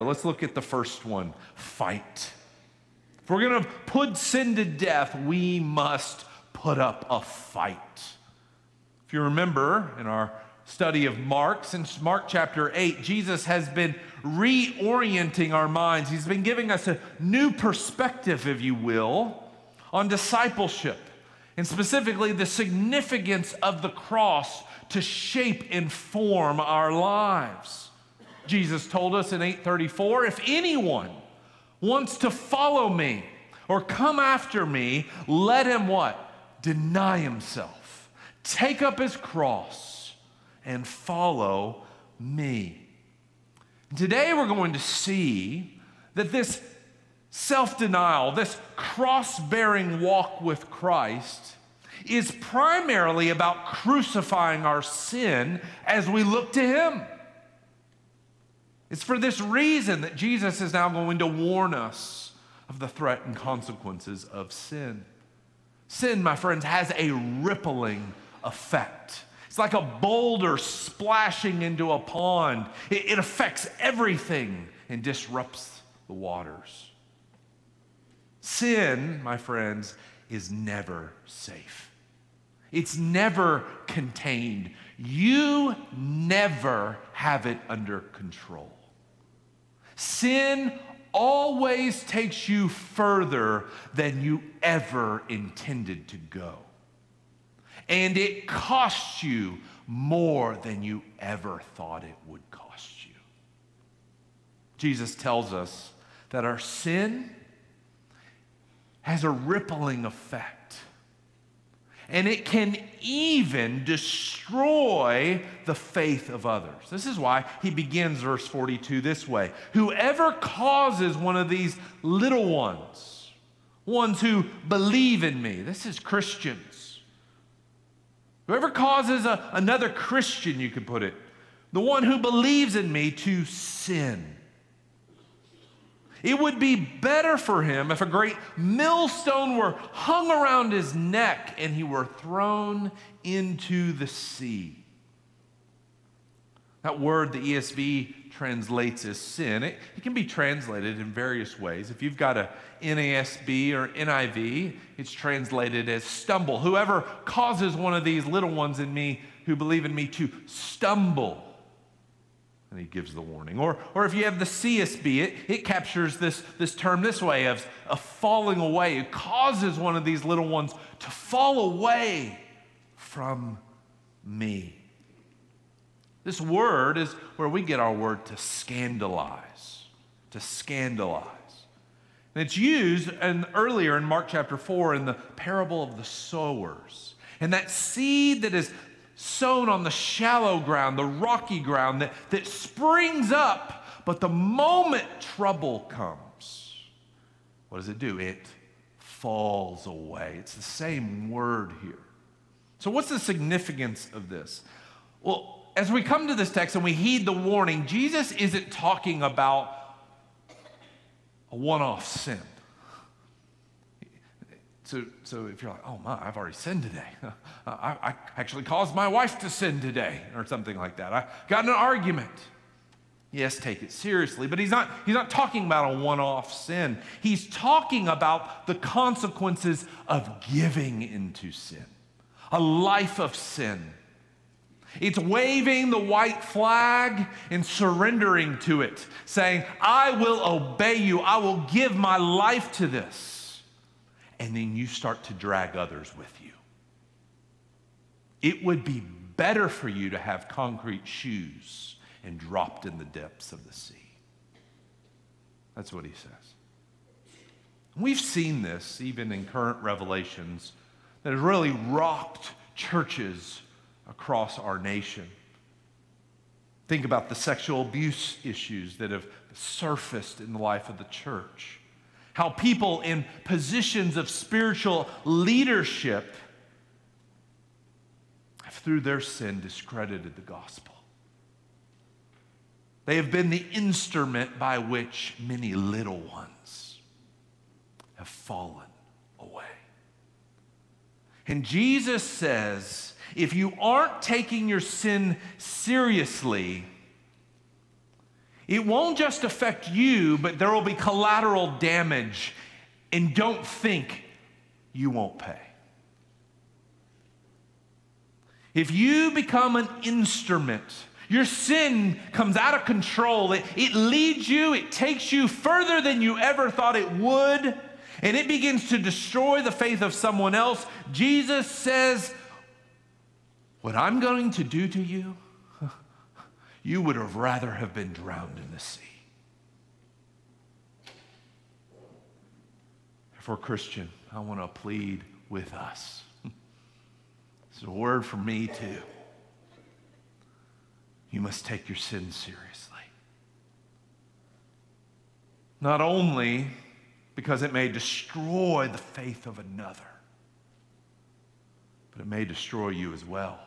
Let's look at the first one, fight. If we're going to put sin to death, we must put up a fight. If you remember in our study of Mark, since Mark chapter 8, Jesus has been reorienting our minds. He's been giving us a new perspective, if you will, on discipleship, and specifically the significance of the cross to shape and form our lives. Jesus told us in 8:34, if anyone wants to follow me or come after me, let him what? Deny himself, take up his cross, and follow me. Today we're going to see that this self-denial, this cross-bearing walk with Christ is primarily about crucifying our sin as we look to him. It's for this reason that Jesus is now going to warn us of the threat and consequences of sin. Sin, my friends, has a rippling effect. It's like a boulder splashing into a pond. It affects everything and disrupts the waters. Sin, my friends, is never safe. It's never contained. You never have it under control. Sin always takes you further than you ever intended to go. And it costs you more than you ever thought it would cost you. Jesus tells us that our sin has a rippling effect. And it can even destroy the faith of others. This is why he begins verse 42 this way. Whoever causes one of these little ones who believe in me, this is Christians. Whoever causes another Christian, you could put it, the one who believes in me to sin. It would be better for him if a great millstone were hung around his neck and he were thrown into the sea. That word the ESV translates as sin. It can be translated in various ways. If you've got a NASB or NIV, it's translated as stumble. Whoever causes one of these little ones in me who believe in me to stumble. And he gives the warning. Or if you have the CSB, it captures this term this way of falling away. It causes one of these little ones to fall away from me. This word is where we get our word to scandalize. To scandalize. And it's used earlier in Mark chapter 4 in the parable of the sowers. And that seed that is sown on the shallow ground, the rocky ground that springs up, but the moment trouble comes, what does it do? It falls away. It's the same word here. So what's the significance of this? Well, as we come to this text and we heed the warning, Jesus isn't talking about a one-off sin. So if you're like, oh my, I've already sinned today. I actually caused my wife to sin today, or something like that. I got in an argument. Yes, take it seriously, but he's not talking about a one-off sin. He's talking about the consequences of giving into sin, a life of sin. It's waving the white flag and surrendering to it, saying, I will obey you. I will give my life to this. And then you start to drag others with you. It would be better for you to have concrete shoes and dropped in the depths of the sea. That's what he says. We've seen this even in current revelations that has really rocked churches across our nation. Think about the sexual abuse issues that have surfaced in the life of the church. How people in positions of spiritual leadership have, through their sin, discredited the gospel. They have been the instrument by which many little ones have fallen away. And Jesus says, if you aren't taking your sin seriously, It won't just affect you, but there will be collateral damage. And don't think you won't pay. If you become an instrument, your sin comes out of control. It leads you, it takes you further than you ever thought it would, and it begins to destroy the faith of someone else. Jesus says, what I'm going to do to you, you would have rather have been drowned in the sea. For Christian, I want to plead with us. It's a word for me too. You must take your sin seriously. Not only because it may destroy the faith of another, but it may destroy you as well.